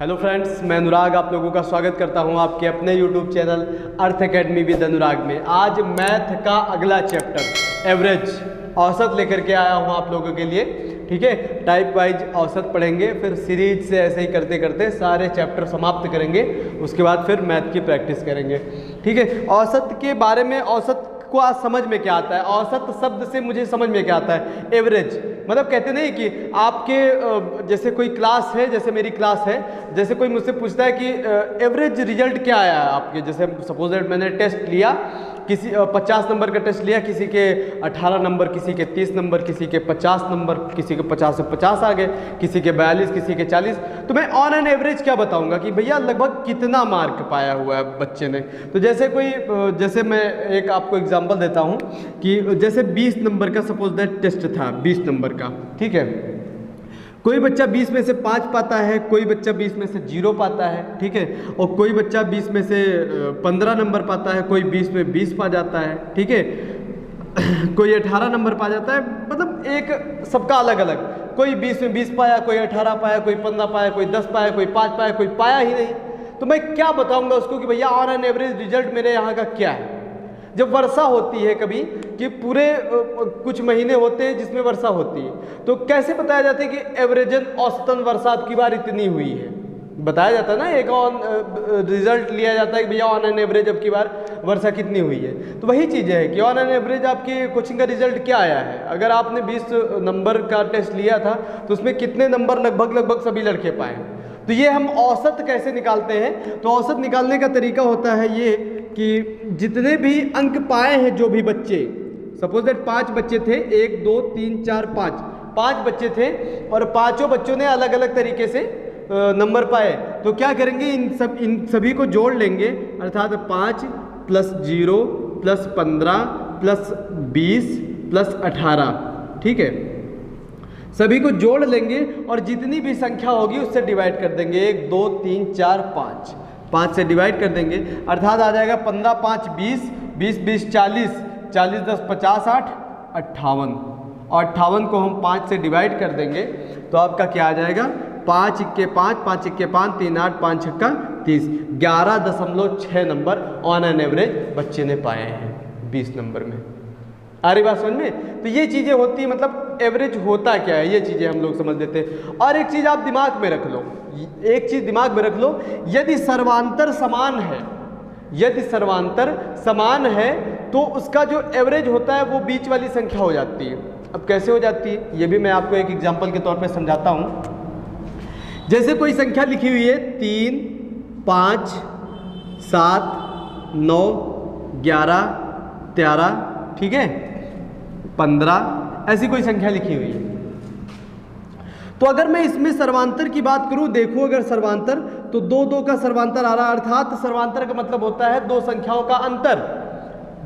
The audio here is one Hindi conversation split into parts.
हेलो फ्रेंड्स, मैं अनुराग आप लोगों का स्वागत करता हूं आपके अपने YouTube channel Arth academy with Anurag में। आज मैथ का अगला चैप्टर एवरेज औसत लेकर के आया हूं आप लोगों के लिए। ठीक है, टाइप वाइज औसत पढ़ेंगे, फिर सीरीज से ऐसे ही करते करते सारे चैप्टर समाप्त करेंगे। उसके बाद फिर मैथ की प्रैक्टिस करेंगे। ठीक है, औसत के बारे में, औसत को आज समझ में क्या आता है, औसत शब्द से मुझे समझ में क्या आता है, एवरेज। मतलब कहते नहीं कि आपके जैसे कोई क्लास है, जैसे मेरी क्लास है, जैसे कोई मुझसे पूछता है कि एवरेज रिजल्ट क्या आया है आपके। जैसे सपोज दैट मैंने टेस्ट लिया, किसी 50 नंबर का टेस्ट लिया, किसी के 18 नंबर, किसी के 30 नंबर, किसी के 50 नंबर, किसी के 50 से 50 आ गए, किसी के 42, किसी के 40। तो मैं ऑन एन एवरेज क्या बताऊंगा कि भैया लगभग कितना मार्क पाया हुआ है बच्चे ने। तो जैसे कोई, जैसे मैं एक आपको एग्जांपल देता हूं कि जैसे 20 नंबर का सपोज दैट टेस्ट था, 20 नंबर का। ठीक है, कोई बच्चा 20 में से 5 पाता है, कोई बच्चा 20 में से 0 पाता है। ठीक है, और कोई बच्चा 20 में से 15 नंबर पाता है, कोई 20 में 20 पा जाता है। ठीक है, कोई 18 नंबर पा जाता है। मतलब एक सबका अलग अलग, कोई 20 में 20 पाया, कोई 18 पाया, कोई 15 पाया, कोई 10 पाया, कोई 5 पाया, कोई पाया ही नहीं। तो मैं क्या बताऊंगा उसको कि भैया ऑन एन एवरेज रिजल्ट मेरे यहाँ का क्या है। जब वर्षा होती है कभी, कि पूरे कुछ महीने होते हैं जिसमें वर्षा होती है, तो कैसे बताया जाता है कि एवरेजन औसतन वर्षा अब की बार इतनी हुई है, बताया जाता है ना। एक ऑन रिजल्ट लिया जाता है कि भैया ऑन एन एवरेज अब की बार वर्षा कितनी हुई है। तो वही चीज़ है कि ऑन एन एवरेज आपकी कोचिंग का रिजल्ट क्या आया है। अगर आपने 20 नंबर का टेस्ट लिया था तो उसमें कितने नंबर लगभग सभी लड़के पाए। तो ये हम औसत कैसे निकालते हैं, तो औसत निकालने का तरीका होता है ये कि जितने भी अंक पाए हैं जो भी बच्चे, सपोज दैट 5 बच्चे थे, 1 2 3 4 5 बच्चे थे, और पांचों बच्चों ने अलग अलग तरीके से नंबर पाए। तो क्या करेंगे, इन सभी को जोड़ लेंगे, अर्थात 5 + 0 + 15 + 20 + 18। ठीक है, सभी को जोड़ लेंगे और जितनी भी संख्या होगी उससे डिवाइड कर देंगे। 1 2 3 4 5 से डिवाइड कर देंगे, अर्थात आ जाएगा 15 5 20, 20 20 40, 40 10 50 8 58, और 58 को हम 5 से डिवाइड कर देंगे तो आपका क्या आ जाएगा, 5 × 5, 5 × 5 3 8, 5 × 30, 11.6 नंबर ऑन एन एवरेज बच्चे ने पाए हैं 20 नंबर में। आ रही बात समझ में। तो ये चीज़ें होती है, मतलब एवरेज होता क्या है, ये चीज़ें हम लोग समझ लेते हैं। और एक चीज़ आप दिमाग में रख लो, एक चीज़ दिमाग में रख लो, यदि सर्वांतर समान है, यदि सर्वांतर समान है तो उसका जो एवरेज होता है वो बीच वाली संख्या हो जाती है। अब कैसे हो जाती है ये भी मैं आपको एक एग्जांपल के तौर पे समझाता हूँ। जैसे कोई संख्या लिखी हुई है 3 5 7 9 11 13, ठीक है, 15, ऐसी कोई संख्या लिखी हुई है। तो अगर मैं इसमें सर्वांतर की बात करूं, देखो अगर सर्वांतर, तो 2 2 का सर्वांतर आ रहा है, अर्थात सर्वांतर का मतलब होता है 2 संख्याओं का अंतर,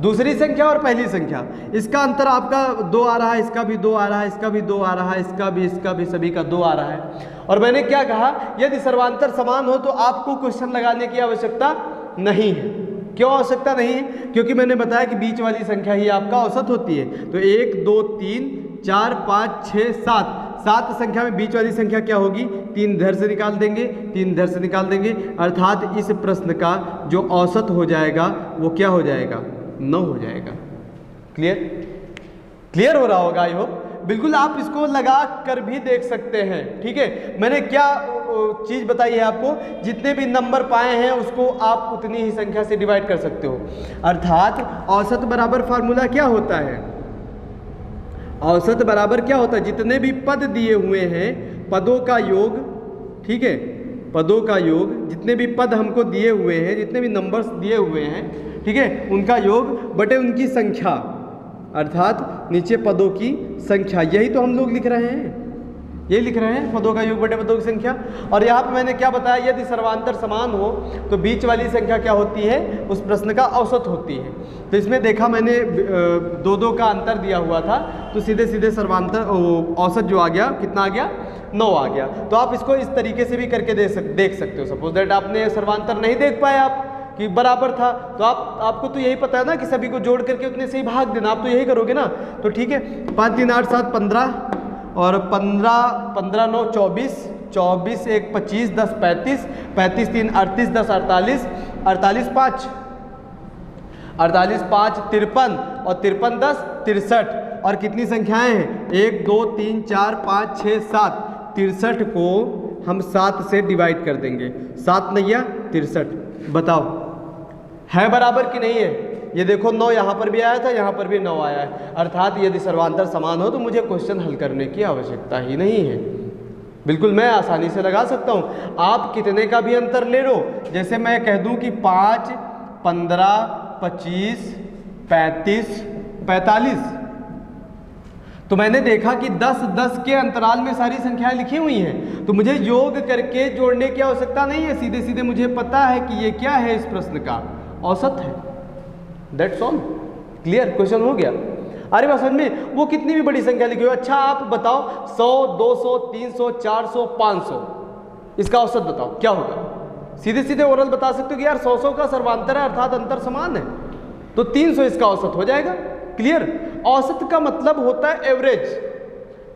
दूसरी संख्या और पहली संख्या। इसका अंतर आपका 2 आ रहा है, इसका भी 2 आ रहा है, इसका भी 2 आ रहा है, इसका भी सभी का 2 आ रहा है। और मैंने क्या कहा, यदि सर्वांतर समान हो तो आपको क्वेश्चन लगाने की आवश्यकता नहीं है। क्यों आवश्यकता नहीं है, क्योंकि मैंने बताया कि बीच वाली संख्या ही आपका औसत होती है। तो 1 2 3 4 5 6 7 संख्या में बीच वाली संख्या क्या होगी, 3 इधर से निकाल देंगे, 3 इधर से निकाल देंगे, अर्थात इस प्रश्न का जो औसत हो जाएगा वो क्या हो जाएगा, 9 हो जाएगा। क्लियर हो रहा होगा आई होप। बिल्कुल आप इसको लगा कर भी देख सकते हैं। ठीक है, मैंने क्या चीज़ बताई है आपको, जितने भी नंबर पाए हैं उसको आप उतनी ही संख्या से डिवाइड कर सकते हो। अर्थात औसत बराबर फार्मूला क्या होता है, औसत बराबर क्या होता है, जितने भी पद दिए हुए हैं पदों का योग, ठीक है, पदों का योग, जितने भी पद हमको दिए हुए हैं, जितने भी नंबर्स दिए हुए हैं, ठीक है, उनका योग बटे उनकी संख्या, अर्थात नीचे पदों की संख्या। यही तो हम लोग लिख रहे हैं, ये लिख रहे हैं, पदों का योग बटे पदों की संख्या। और यहाँ पे मैंने क्या बताया, यदि सर्वांतर समान हो तो बीच वाली संख्या क्या होती है, उस प्रश्न का औसत होती है। तो इसमें देखा मैंने 2 2 का अंतर दिया हुआ था, तो सीधे सीधे सर्वांतर औसत जो आ गया, कितना आ गया, 9 आ गया। तो आप इसको इस तरीके से भी करके देख सकते हो। सपोज दैट आपने सर्वांतर नहीं देख पाए आप कि बराबर था, तो आपको तो यही पता है ना कि सभी को जोड़ करके उतने से ही भाग देना, आप तो यही करोगे ना। तो ठीक है, 5 3 8 7 15, और 15 9 24, 24 1 25 10 35, 35 3 38 10 48, 48 5 53 और 53 10 63। और कितनी संख्याएं हैं? 1 2 3 4 5 6 7। 63 को हम 7 से डिवाइड कर देंगे। 7 नैया 63। बताओ है बराबर कि नहीं है? ये देखो 9 यहाँ पर भी आया था, यहाँ पर भी 9 आया है। अर्थात यदि सर्वांतर समान हो तो मुझे क्वेश्चन हल करने की आवश्यकता ही नहीं है। बिल्कुल मैं आसानी से लगा सकता हूँ। आप कितने का भी अंतर ले लो, जैसे मैं कह दूँ कि 5 15 25 35 45, तो मैंने देखा कि 10 10 के अंतराल में सारी संख्याएं लिखी हुई हैं, तो मुझे योग करके जोड़ने की आवश्यकता नहीं है। सीधे सीधे मुझे पता है कि ये क्या है, इस प्रश्न का औसत है। That's all. क्लियर? क्वेश्चन हो गया। अरे बात समझ में, वो कितनी भी बड़ी संख्या लिखी हो। अच्छा आप बताओ 100 200 300 400 500, इसका औसत बताओ क्या होगा? सीधे सीधे ओरल बता सकते हो कि यार 100 का सर्वांतर है अर्थात अंतर समान है, तो 300 इसका औसत हो जाएगा। क्लियर? औसत का मतलब होता है एवरेज,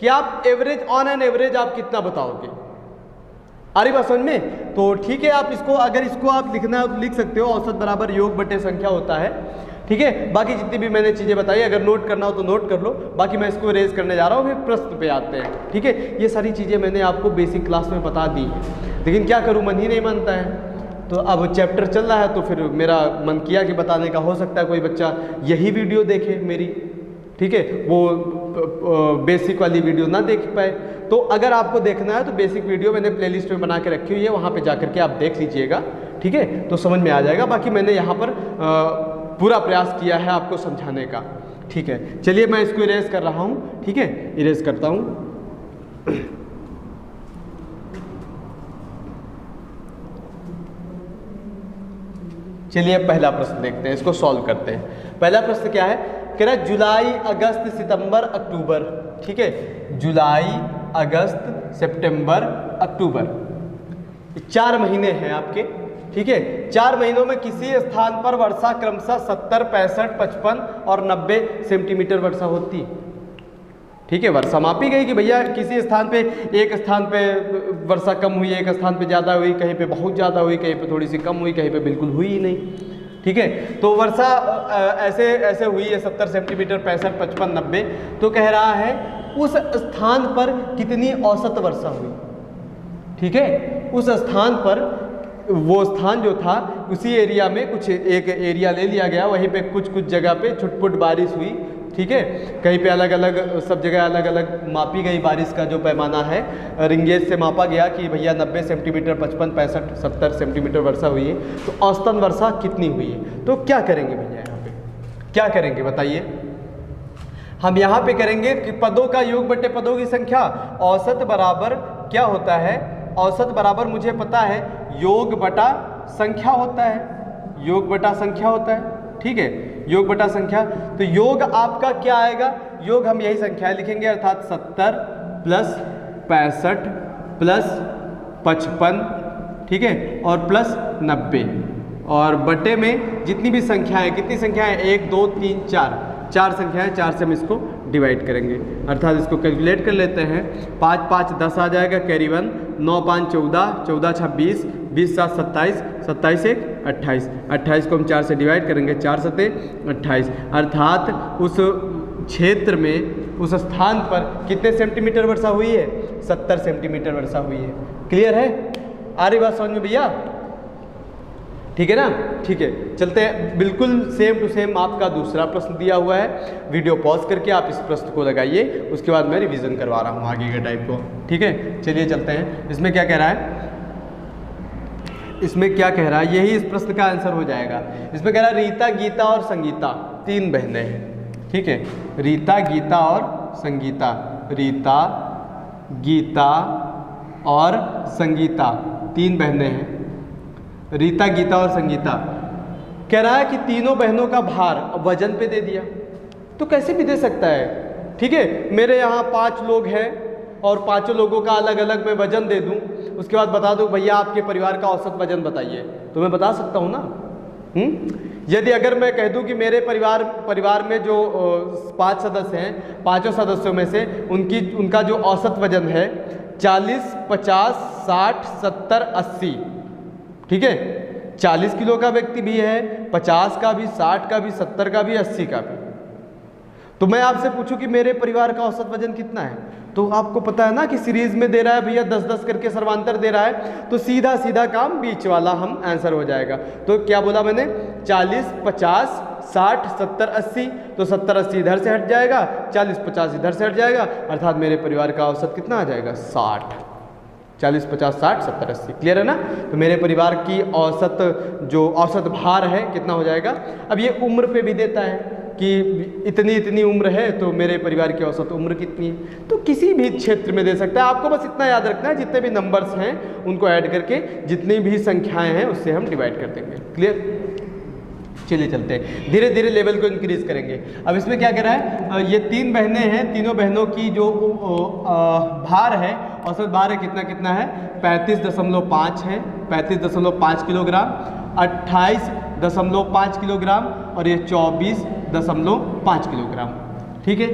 कि आप एवरेज ऑन एन एवरेज आप कितना बताओगे। अरे बात समझ में? तो ठीक है, आप इसको अगर इसको आप लिखना है तो लिख सकते हो, औसत बराबर योग बटे संख्या होता है। ठीक है, बाकी जितनी भी मैंने चीज़ें बताई अगर नोट करना हो तो नोट कर लो, बाकी मैं इसको रेज करने जा रहा हूँ, फिर प्रश्न पे आते हैं। ठीक है, ये सारी चीज़ें मैंने आपको बेसिक क्लास में बता दी, लेकिन क्या करूँ, मन ही नहीं मानता है। तो अब चैप्टर चल रहा है तो फिर मेरा मन किया कि बताने का, हो सकता है कोई बच्चा यही वीडियो देखे मेरी, ठीक है, वो बेसिक वाली वीडियो ना देख पाए। तो अगर आपको देखना है तो बेसिक वीडियो मैंने प्लेलिस्ट में बना के रखी हुई है, वहाँ पे जाकर के आप देख लीजिएगा। ठीक है, तो समझ में आ जाएगा। बाकी मैंने यहाँ पर पूरा प्रयास किया है आपको समझाने का। ठीक है, चलिए मैं इसको इरेज कर रहा हूँ। ठीक है, इरेज करता हूँ। चलिए पहला प्रश्न देखते हैं, इसको सॉल्व करते हैं। पहला प्रश्न क्या है? कह रहा है जुलाई अगस्त सितंबर अक्टूबर। ठीक है, जुलाई अगस्त सितंबर अक्टूबर 4 महीने हैं आपके। ठीक है, 4 महीनों में किसी स्थान पर वर्षा क्रमशः 70 65 55 और 90 सेंटीमीटर वर्षा होती। ठीक है, वर्षा मापी गई कि भैया किसी स्थान पे, एक स्थान पे वर्षा कम हुई, एक स्थान पे ज़्यादा हुई, कहीं पे बहुत ज़्यादा हुई, कहीं पे थोड़ी सी कम हुई, कहीं पे बिल्कुल हुई ही नहीं। ठीक है, तो वर्षा ऐसे ऐसे हुई है 70 सेंटीमीटर 65 55 90। तो कह रहा है उस स्थान पर कितनी औसत वर्षा हुई। ठीक है, उस स्थान पर, वो स्थान जो था उसी एरिया में कुछ एक एरिया ले लिया गया, वहीं पे कुछ कुछ जगह पे छुटपुट बारिश हुई। ठीक है, कहीं पे अलग अलग, सब जगह अलग अलग मापी गई बारिश का जो पैमाना है, रिंगेज से मापा गया कि भैया 90 सेंटीमीटर 55 65 70 सेंटीमीटर वर्षा हुई है। तो औसतन वर्षा कितनी हुई है? तो क्या करेंगे भैया, यहाँ पे क्या करेंगे बताइए? हम यहाँ पे करेंगे कि पदों का योग बटे पदों की संख्या। औसत बराबर क्या होता है? औसत बराबर मुझे पता है योग बटा संख्या होता है, योग बटा संख्या होता है। ठीक है, योग बटा संख्या। तो योग आपका क्या आएगा? योग हम यही संख्याएं लिखेंगे, अर्थात 70 प्लस 65 प्लस 55, ठीक है, और प्लस 90, और बटे में जितनी भी संख्याएं, कितनी संख्याएं? 1 2 3 4, 4 संख्याएं, 4 से हम इसको डिवाइड करेंगे। अर्थात इसको कैलकुलेट कर लेते हैं। 5 5 10 आ जाएगा, कैरी 1, 9 5 14, 14 6 20, 20 7 27, 27 1 28, 28 को हम 4 से डिवाइड करेंगे, 4 7 28। अर्थात उस क्षेत्र में, उस स्थान पर कितने सेंटीमीटर वर्षा हुई है? 70 सेंटीमीटर वर्षा हुई है। क्लियर है? आ रही बात समझ में भैया? ठीक है ना? ठीक है, चलते हैं। बिल्कुल सेम टू सेम आपका दूसरा प्रश्न दिया हुआ है, वीडियो पॉज करके आप इस प्रश्न को लगाइए, उसके बाद मैं रिवीजन करवा रहा हूँ आगे के टाइप को। ठीक है, चलिए चलते हैं। इसमें क्या कह रहा है? इसमें क्या कह रहा है? यही इस प्रश्न का आंसर हो जाएगा। इसमें कह रहा है रीता गीता और संगीता 3 बहनें हैं। ठीक है, रीता गीता और संगीता, रीता गीता और संगीता 3 बहनें हैं। रीता गीता और संगीता कह रहा है कि तीनों बहनों का भार वजन पे दे दिया। तो कैसे भी दे सकता है? ठीक है, मेरे यहाँ 5 लोग हैं और 5 लोगों का अलग अलग मैं वजन दे दूँ, उसके बाद बता दूँ भैया आपके परिवार का औसत वजन बताइए, तो मैं बता सकता हूँ ना। यदि अगर मैं कह दूँ कि मेरे परिवार में जो 5 सदस्य हैं, 5 सदस्यों में से उनका जो औसत वजन है 40, 50, 60, 70, 80। ठीक है, 40 किलो का व्यक्ति भी है, 50 का भी, 60 का भी, 70 का भी, 80 का भी। तो मैं आपसे पूछूं कि मेरे परिवार का औसत वजन कितना है, तो आपको पता है ना कि सीरीज में दे रहा है भैया 10-10 करके सर्वांतर दे रहा है, तो सीधा सीधा काम बीच वाला हम आंसर हो जाएगा। तो क्या बोला मैंने, 40, 50, 60, 70, 80। तो 70, 80 इधर से हट जाएगा, 40, 50 इधर से हट जाएगा, अर्थात मेरे परिवार का औसत कितना आ जाएगा, 60। 40, 50, 60, 70, 80। क्लियर है ना। तो मेरे परिवार की औसत जो औसत भार है कितना हो जाएगा। अब ये उम्र पे भी देता है कि इतनी इतनी उम्र है, तो मेरे परिवार की औसत उम्र कितनी है, तो किसी भी क्षेत्र में दे सकता है। आपको बस इतना याद रखना है, जितने भी नंबर्स हैं उनको ऐड करके जितनी भी संख्याएं हैं उससे हम डिवाइड कर देंगे। क्लियर, चलिए चलते हैं, धीरे धीरे लेवल को इंक्रीज करेंगे। अब इसमें क्या कह रहा है, ये 3 बहनें हैं, तीनों बहनों की जो भार है, औसत भार है कितना कितना है, 35.5 है, 35.5 किलोग्राम, 28.5 किलोग्राम और ये 24.5 किलोग्राम। ठीक है,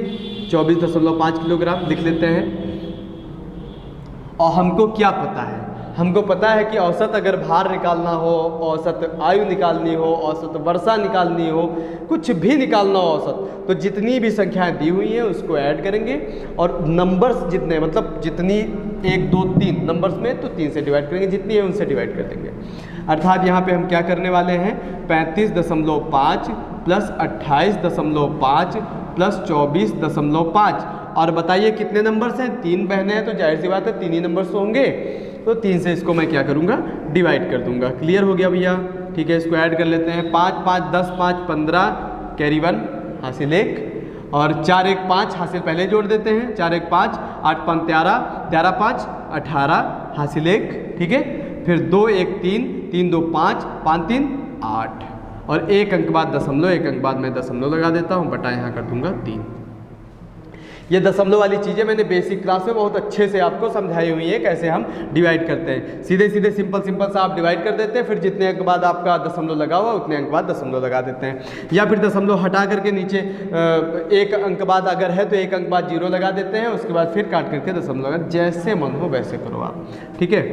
24.5 किलोग्राम लिख लेते हैं। और हमको क्या पता है, हमको पता है कि औसत अगर भार निकालना हो, औसत आयु निकालनी हो, औसत वर्षा निकालनी हो, कुछ भी निकालना हो औसत, तो जितनी भी संख्याएं दी हुई हैं उसको ऐड करेंगे और नंबर्स जितने, मतलब जितनी 1, 2, 3 नंबर्स में, तो 3 से डिवाइड करेंगे, जितनी है उनसे डिवाइड कर देंगे। अर्थात यहाँ पे हम क्या करने वाले हैं, 35.5 प्लस 28.5 प्लस 24.5। और बताइए कितने नंबर्स हैं, 3 बहनें हैं, तो जाहिर सी बात है 3 ही नंबर्स होंगे, तो 3 से इसको मैं क्या करूँगा, डिवाइड कर दूंगा। क्लियर हो गया भैया। ठीक है, इसको ऐड कर लेते हैं, 5, 5, 10, 5, 15, कैरी 1 हासिल 1, और 4, 1, 5 हासिल पहले जोड़ देते हैं, 4, 1, 5, 8, 5, 13, 13, 5, 18 हासिल 1। ठीक है, फिर 2, 1, 3, 3, 2, 5, 5, 3, 8, और 1 अंक बाद दशमलव, 1 अंक बाद मैं दशमलव लगा देता हूँ, बटा यहाँ कर दूंगा 3। ये दशमलव वाली चीज़ें मैंने बेसिक क्लास में बहुत अच्छे से आपको समझाई हुई है, कैसे हम डिवाइड करते हैं। सीधे सीधे सिंपल सिंपल सा आप डिवाइड कर देते हैं, फिर जितने अंक बाद आपका दशमलव लगा हुआ उतने अंक बाद दशमलव लगा देते हैं, या फिर दशमलव हटा करके नीचे 1 अंक बाद अगर है तो 1 अंक बाद 0 लगा देते हैं, उसके बाद फिर काट करके दशमलव लगा, जैसे मन हो वैसे करो आप। ठीक है,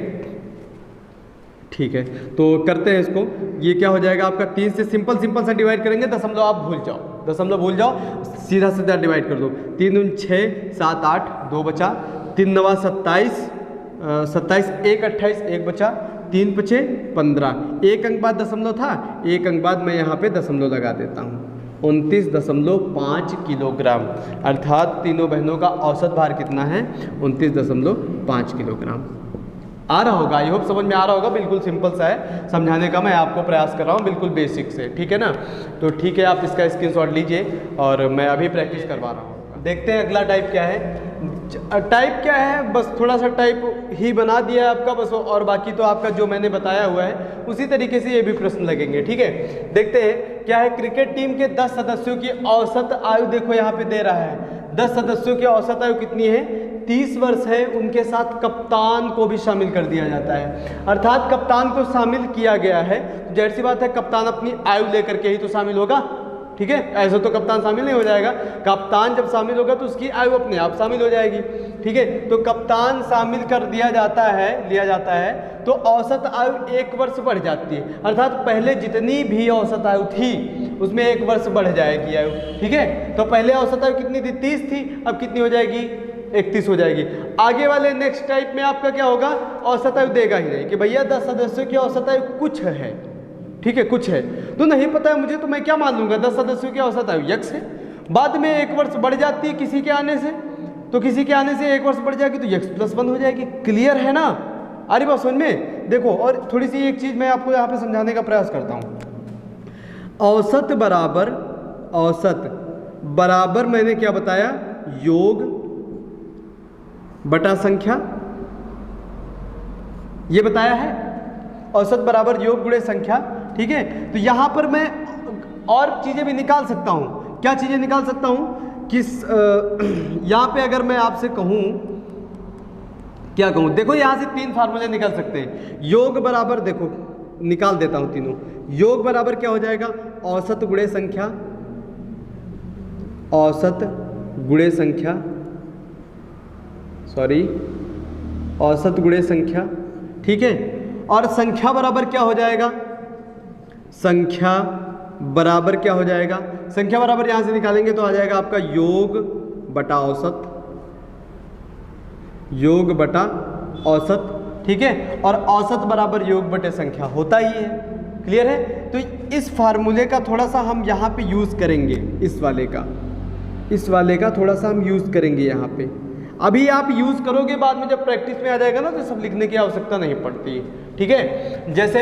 ठीक है, तो करते हैं इसको। ये क्या हो जाएगा आपका, 3 से सिंपल सिंपल सा डिवाइड करेंगे, दशमलव आप भूल जाओ, दशमलव भूल जाओ, सीधा सीधा डिवाइड कर दो। 3 दूनी 6, 7, 8, 2 बचा, 3 9 27, 27, 1 28, 1 बचा, 3 5 15, 1 अंक बाद दशमलव था, 1 अंक बाद मैं यहाँ पे दशमलव लगा देता हूँ, 29.5 किलोग्राम। अर्थात तीनों बहनों का औसत भार कितना है, 29.5 किलोग्राम। आ रहा होगा, आई होप समझ में आ रहा होगा, बिल्कुल सिंपल सा है समझाने का, मैं आपको प्रयास कर रहा हूँ बिल्कुल बेसिक से। ठीक है ना, तो ठीक है, आप इसका स्क्रीनशॉट लीजिए और मैं अभी प्रैक्टिस करवा रहा हूँ। देखते हैं अगला टाइप क्या है। टाइप क्या है, बस थोड़ा सा टाइप ही बना दिया है आपका बस, और बाकी तो आपका जो मैंने बताया हुआ है उसी तरीके से ये भी प्रश्न लगेंगे। ठीक है, देखते हैं क्या है। क्रिकेट टीम के 10 सदस्यों की औसत आयु देखो यहाँ पे दे रहा है, 10 सदस्यों की औसत आयु कितनी है, 30 वर्ष है। उनके साथ कप्तान को भी शामिल कर दिया जाता है, अर्थात कप्तान को शामिल किया गया है, तो जाहिर सी बात है कप्तान अपनी आयु लेकर के ही तो शामिल होगा। ठीक है, ऐसे तो कप्तान शामिल नहीं हो जाएगा, कप्तान जब शामिल होगा तो उसकी आयु अपने आप शामिल हो जाएगी। ठीक है, तो कप्तान शामिल कर दिया जाता है, लिया जाता है, तो औसत आयु 1 वर्ष बढ़ जाती है, अर्थात पहले जितनी भी औसत आयु थी उसमें 1 वर्ष बढ़ जाएगी आयु। ठीक है, तो पहले औसत आयु कितनी थी, 30 थी, अब कितनी हो जाएगी, 31 हो जाएगी। आगे वाले नेक्स्ट टाइप में आपका क्या होगा, औसत आयु देगा ही नहीं कि भैया 10 सदस्यों की औसत आयु कुछ है। ठीक है, कुछ है तो नहीं पता है मुझे, तो मैं क्या मान लूंगा 10 सदस्यों की औसत आयु यक्स है। बाद में 1 वर्ष बढ़ जाती है किसी के आने से, तो किसी के आने से 1 वर्ष बढ़ जाएगी तो यक्स प्लस 1 हो जाएगी। क्लियर है ना, आ रही बात समझ में। देखो और थोड़ी सी एक चीज मैं आपको यहाँ पे समझाने का प्रयास करता हूँ। औसत बराबर मैंने क्या बताया, योग बटा संख्या, ये बताया है, औसत बराबर योग गुणे संख्या। ठीक है, तो यहां पर मैं और चीजें भी निकाल सकता हूं। क्या चीजें निकाल सकता हूं कि यहां पे अगर मैं आपसे कहूं, क्या कहूं, देखो यहां से 3 फार्मूले निकल सकते हैं। योग बराबर, देखो निकाल देता हूं तीनों। योग बराबर क्या हो जाएगा, औसत गुणे संख्या, औसत गुणे संख्या, सॉरी औसत गुणे संख्या, ठीक है। और संख्या बराबर क्या हो जाएगा, संख्या बराबर क्या हो जाएगा, संख्या बराबर यहां से निकालेंगे तो आ जाएगा आपका योग बटा औसत, योग बटा औसत, ठीक है। और औसत बराबर योग बटे संख्या होता ही है, क्लियर है। तो इस फार्मूले का थोड़ा सा हम यहाँ पे यूज करेंगे, इस वाले का थोड़ा सा हम यूज करेंगे यहाँ पे। अभी आप यूज करोगे, बाद में जब प्रैक्टिस में आ जाएगा ना तो सब लिखने की आवश्यकता नहीं पड़ती, ठीक है। जैसे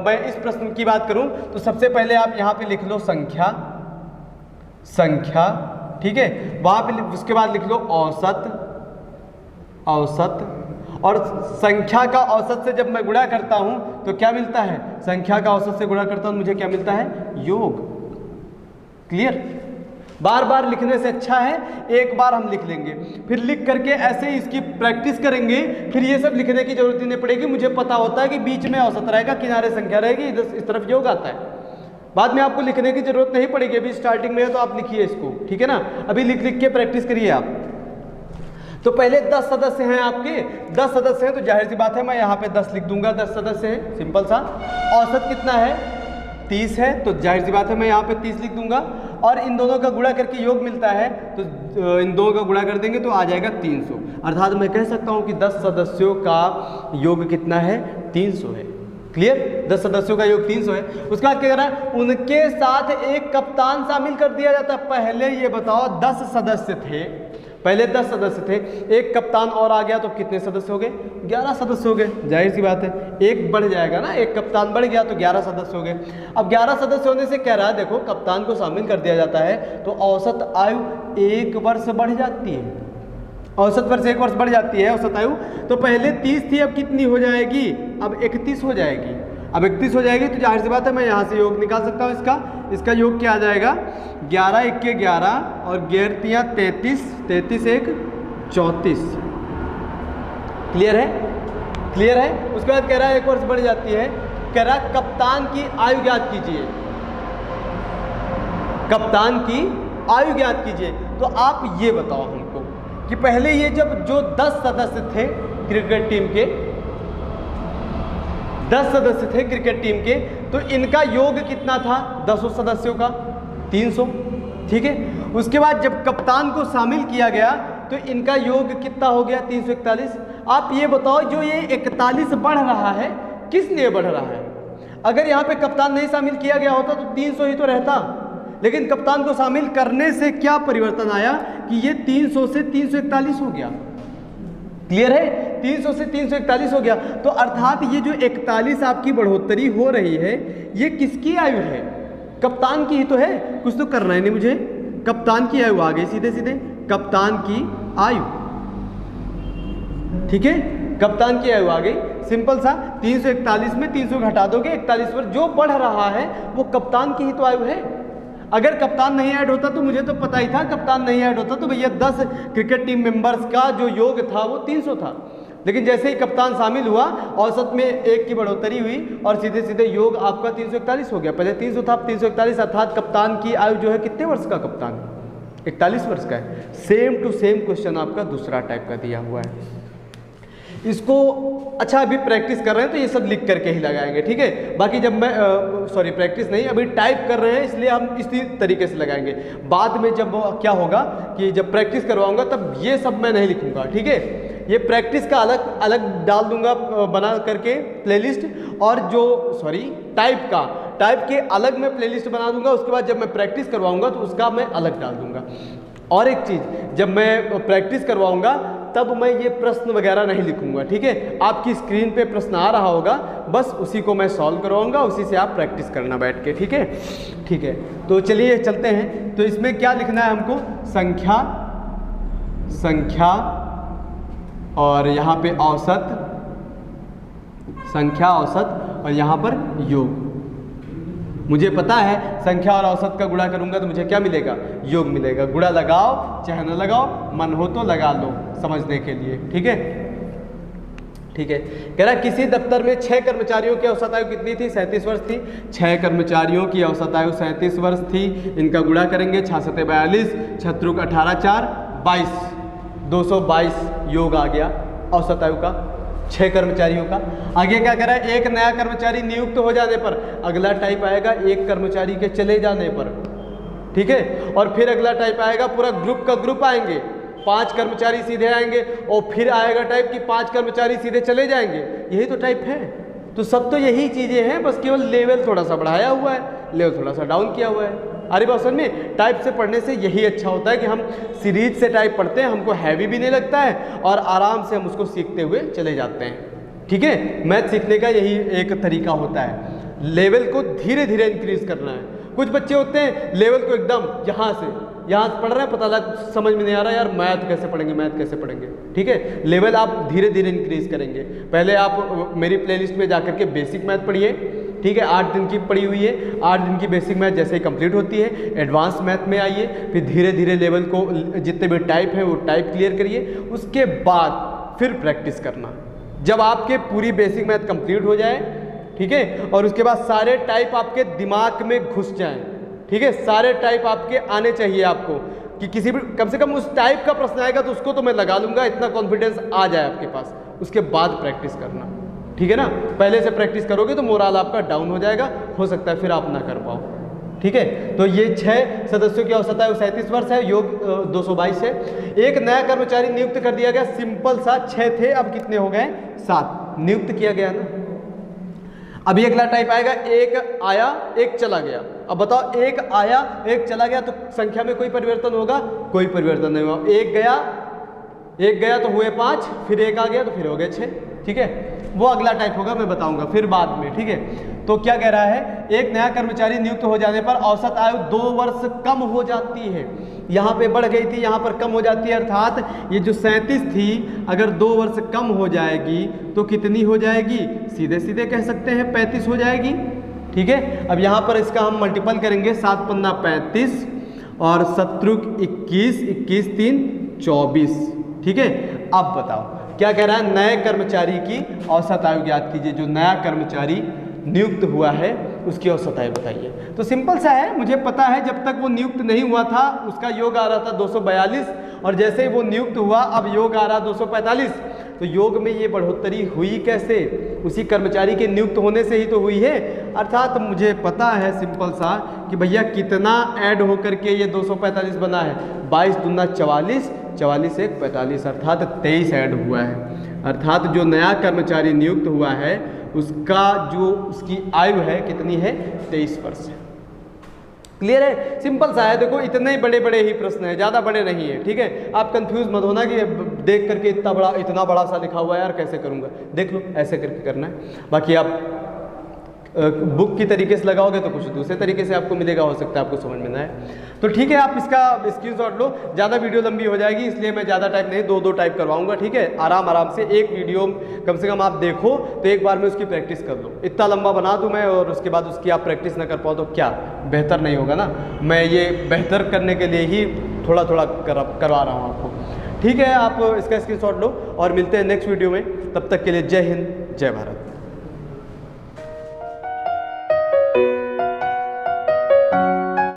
मैं इस प्रश्न की बात करूं तो सबसे पहले आप यहाँ पे लिख लो संख्या, ठीक है। वहां पे उसके बाद लिख लो औसत, और संख्या का औसत से जब मैं गुणा करता हूं तो क्या मिलता है, संख्या का औसत से गुणा करता हूं मुझे क्या मिलता है, योग, क्लियर। बार बार लिखने से अच्छा है एक बार हम लिख लेंगे, फिर लिख करके ऐसे ही इसकी प्रैक्टिस करेंगे, फिर ये सब लिखने की जरूरत ही नहीं पड़ेगी। मुझे पता होता है कि बीच में औसत रहेगा, किनारे संख्या रहेगी, इधर इस तरफ योग आता है, बाद में आपको लिखने की जरूरत नहीं पड़ेगी। अभी स्टार्टिंग में है तो आप लिखिए इसको, ठीक है ना। अभी लिख लिख के प्रैक्टिस करिए आप। तो पहले 10 सदस्य हैं आपके, 10 सदस्य हैं तो जाहिर सी बात है मैं यहाँ पे 10 लिख दूंगा, 10 सदस्य हैं, सिंपल सा। औसत कितना है, 30 है, तो जाहिर सी बात है मैं यहाँ पे 30 लिख दूंगा। और इन दोनों का गुणा करके योग मिलता है, तो इन दोनों का गुणा कर देंगे तो आ जाएगा 300। अर्थात मैं कह सकता हूँ कि 10 सदस्यों का योग कितना है, 300 है, क्लियर। 10 सदस्यों का योग 300 है। उसके बाद क्या कह रहा है, उनके साथ एक कप्तान शामिल कर दिया जाता है। पहले ये बताओ 10 सदस्य थे, पहले 10 सदस्य थे, एक कप्तान और आ गया तो कितने सदस्य हो गए, 11 सदस्य हो गए। जाहिर सी बात है एक बढ़ जाएगा ना, एक कप्तान बढ़ गया तो 11 सदस्य हो गए। अब 11 सदस्य होने से कह रहा है, देखो कप्तान को शामिल कर दिया जाता है तो औसत आयु 1 वर्ष बढ़ जाती है, औसत वर्ष 1 वर्ष बढ़ जाती है औसत आयु। तो पहले 30 थी, अब कितनी हो जाएगी, अब 31 हो जाएगी। अब 31 हो जाएगी तो जाहिर सी बात है मैं यहाँ से योग निकाल सकता हूँ इसका योग क्या आ जाएगा, 11 1 के 11 और 11 33, 33 1 34, क्लियर है, क्लियर है। उसके बाद कह रहा है 1 वर्ष बढ़ जाती है, कह रहा है कप्तान की आयु ज्ञात कीजिए, कप्तान की आयु ज्ञात कीजिए। तो आप ये बताओ हमको कि पहले ये जो 10 सदस्य थे क्रिकेट टीम के, 10 सदस्य थे क्रिकेट टीम के, तो इनका योग कितना था 10 सदस्यों का, 300, ठीक है। उसके बाद जब कप्तान को शामिल किया गया तो इनका योग कितना हो गया, 341। आप ये बताओ जो ये 41 बढ़ रहा है किस लिए बढ़ रहा है। अगर यहाँ पे कप्तान नहीं शामिल किया गया होता तो 300 ही तो रहता, लेकिन कप्तान को शामिल करने से क्या परिवर्तन आया कि ये 300 से 341 हो गया, क्लियर है, 300 से 341 हो गया। तो अर्थात ये जो 41 आपकी बढ़ोतरी हो रही है ये किसकी आयु है, कप्तान की ही तो है, कुछ तो करना है नहीं मुझे। कप्तान की आयु आ गई सीधे सीधे, कप्तान की आयु, ठीक है, कप्तान की आयु आ गई, सिंपल सा। 341 में 300 घटा दोगे, 41 पर जो बढ़ रहा है वो कप्तान की ही तो आयु है। अगर कप्तान नहीं ऐड होता तो मुझे तो पता ही था, कप्तान नहीं ऐड होता तो भैया 10 क्रिकेट टीम मेंबर्स का जो योग था वो 300 था, लेकिन जैसे ही कप्तान शामिल हुआ औसत में 1 की बढ़ोतरी हुई और सीधे सीधे योग आपका 341 हो गया। पहले 300 था, 341, अर्थात कप्तान की आयु जो है कितने वर्ष का कप्तान, 41 वर्ष का है। सेम टू सेम क्वेश्चन आपका दूसरा टाइप का दिया हुआ है। इसको अच्छा अभी प्रैक्टिस कर रहे हैं तो ये सब लिख करके ही लगाएंगे, ठीक है। बाकी जब मैं सॉरी प्रैक्टिस नहीं, अभी टाइप कर रहे हैं इसलिए हम इसी तरीके से लगाएंगे। बाद में जब क्या होगा कि जब प्रैक्टिस करवाऊंगा तब ये सब मैं नहीं लिखूंगा, ठीक है। ये प्रैक्टिस का अलग अलग डाल दूंगा बना करके प्लेलिस्ट, और जो टाइप के अलग मैं प्लेलिस्ट बना दूंगा। उसके बाद जब मैं प्रैक्टिस करवाऊंगा तो उसका मैं अलग डाल दूंगा। और एक चीज़, जब मैं प्रैक्टिस करवाऊंगा तब मैं ये प्रश्न वगैरह नहीं लिखूंगा, ठीक है। आपकी स्क्रीन पे प्रश्न आ रहा होगा, बस उसी को मैं सॉल्व करवाऊंगा, उसी से आप प्रैक्टिस करना बैठ के, ठीक है, ठीक है। तो चलिए चलते हैं। तो इसमें क्या लिखना है हमको, संख्या और यहाँ पे औसत, संख्या औसत और यहाँ पर योग। मुझे पता है संख्या और औसत का गुणा करूंगा तो मुझे क्या मिलेगा, योग मिलेगा। गुणा लगाओ चाहे न लगाओ, मन हो तो लगा लो समझने के लिए, ठीक है, ठीक है। कह रहा किसी दफ्तर में 6 कर्मचारियों की औसत आयु कितनी थी, 37 वर्ष थी। 6 कर्मचारियों की औसत आयु 37 वर्ष थी। इनका गुणा करेंगे, 66 42, 18 4 22, 222 योग आ गया। औसत आयु का 6 कर्मचारियों का। आगे क्या कह रहा है, एक नया कर्मचारी नियुक्त हो जाने पर अगला टाइप आएगा एक कर्मचारी के चले जाने पर, ठीक है। और फिर अगला टाइप आएगा पूरा ग्रुप का ग्रुप आएंगे, 5 कर्मचारी सीधे आएंगे और फिर आएगा टाइप कि 5 कर्मचारी सीधे चले जाएंगे। यही तो टाइप है। तो सब तो यही चीज़ें हैं, बस केवल लेवल थोड़ा सा बढ़ाया हुआ है, लेवल थोड़ा सा डाउन किया हुआ है। अरे बात समझ में, टाइप से पढ़ने से यही अच्छा होता है कि हम सीरीज से टाइप पढ़ते हैं, हमको हैवी भी नहीं लगता है और आराम से हम उसको सीखते हुए चले जाते हैं, ठीक है। मैथ सीखने का यही एक तरीका होता है, लेवल को धीरे धीरे इंक्रीज करना है। कुछ बच्चे होते हैं लेवल को एकदम यहाँ से पढ़ रहे हैं, पता लग समझ में नहीं आ रहा यार मैथ कैसे पढ़ेंगे, मैथ कैसे पढ़ेंगे, ठीक है। लेवल आप धीरे धीरे इंक्रीज करेंगे। पहले आप मेरी प्लेलिस्ट में जाकर के बेसिक मैथ पढ़िए, ठीक है, 8 दिन की पढ़ी हुई है। 8 दिन की बेसिक मैथ जैसे ही कंप्लीट होती है एडवांस मैथ में आइए, फिर धीरे धीरे लेवल को जितने भी टाइप है वो टाइप क्लियर करिए, उसके बाद फिर प्रैक्टिस करना। जब आपके पूरी बेसिक मैथ कंप्लीट हो जाए, ठीक है, और उसके बाद सारे टाइप आपके दिमाग में घुस जाएं, ठीक है, सारे टाइप आपके आने चाहिए आपको, कि किसी भी कम से कम उस टाइप का प्रश्न आएगा तो उसको तो मैं लगा लूँगा, इतना कॉन्फिडेंस आ जाए आपके पास, उसके बाद प्रैक्टिस करना, ठीक है ना। पहले से प्रैक्टिस करोगे तो मोरल आपका डाउन हो जाएगा, हो सकता है फिर आप ना कर पाओ, ठीक है। तो ये 6 सदस्यों की औसत आयु 37 वर्ष है, योग 222 है। एक नया कर्मचारी नियुक्त कर दिया गया, सिंपल सा 6 थे, अब कितने हो गए 7 नियुक्त किया गया ना। अभी अगला टाइप आएगा, एक आया एक चला गया। अब बताओ, एक आया एक चला गया तो संख्या में कोई परिवर्तन होगा? कोई परिवर्तन नहीं हुआ। एक गया तो हुए 5, फिर एक आ गया तो फिर हो गए 6, ठीक है। वो अगला टाइप होगा, मैं बताऊंगा फिर बाद में, ठीक है। तो क्या कह रहा है, एक नया कर्मचारी नियुक्त हो जाने पर औसत आयु 2 वर्ष कम हो जाती है। यहाँ पे बढ़ गई थी, यहाँ पर कम हो जाती है, अर्थात ये जो 37 थी अगर 2 वर्ष कम हो जाएगी तो कितनी हो जाएगी? सीधे सीधे कह सकते हैं 35 हो जाएगी, ठीक है। अब यहाँ पर इसका हम मल्टीपल करेंगे, 7 पन्ना 35 और 7 21, 21 3 24, ठीक है। अब बताओ क्या कह रहा है, नए कर्मचारी की औसत आयु ज्ञात कीजिए। जो नया कर्मचारी नियुक्त हुआ है उसकी औसत आयु बताइए। तो सिंपल सा है, मुझे पता है जब तक वो नियुक्त नहीं हुआ था उसका योग आ रहा था 242 और जैसे ही वो नियुक्त हुआ अब योग आ रहा 245। तो योग में ये बढ़ोतरी हुई कैसे? उसी कर्मचारी के नियुक्त होने से ही तो हुई है। अर्थात मुझे पता है सिंपल सा कि भैया कितना ऐड होकर के ये 245 बना है। 22 दूना 44, 44 1 45, अर्थात 23 ऐड हुआ है। अर्थात जो नया कर्मचारी नियुक्त हुआ है उसका जो उसकी आयु है कितनी है? 23 वर्ष। क्लियर है? सिंपल सा है। देखो इतने बड़े बड़े ही प्रश्न है, ज़्यादा बड़े नहीं है, ठीक है। आप कंफ्यूज मत होना कि देख करके इतना बड़ा सा लिखा हुआ है यार कैसे करूँगा। देख लो ऐसे करके करना है। बाकी आप बुक की तरीके से लगाओगे तो कुछ दूसरे तरीके से आपको मिलेगा, हो सकता है आपको समझ में ना आए। तो ठीक है, आप इसका स्क्रीनशॉट लो। ज़्यादा वीडियो लंबी हो जाएगी इसलिए मैं ज़्यादा टाइप नहीं, 2 टाइप करवाऊंगा, ठीक है। आराम से एक वीडियो कम से कम आप देखो तो एक बार में उसकी प्रैक्टिस कर लो। इतना लंबा बना दूँ मैं और उसके बाद उसकी आप प्रैक्टिस ना कर पाओ तो क्या बेहतर नहीं होगा ना। मैं ये बेहतर करने के लिए ही थोड़ा करवा रहा हूँ आपको, ठीक है। आप इसका स्क्रीनशॉट लो और मिलते हैं नेक्स्ट वीडियो में। तब तक के लिए जय हिंद, जय भारत।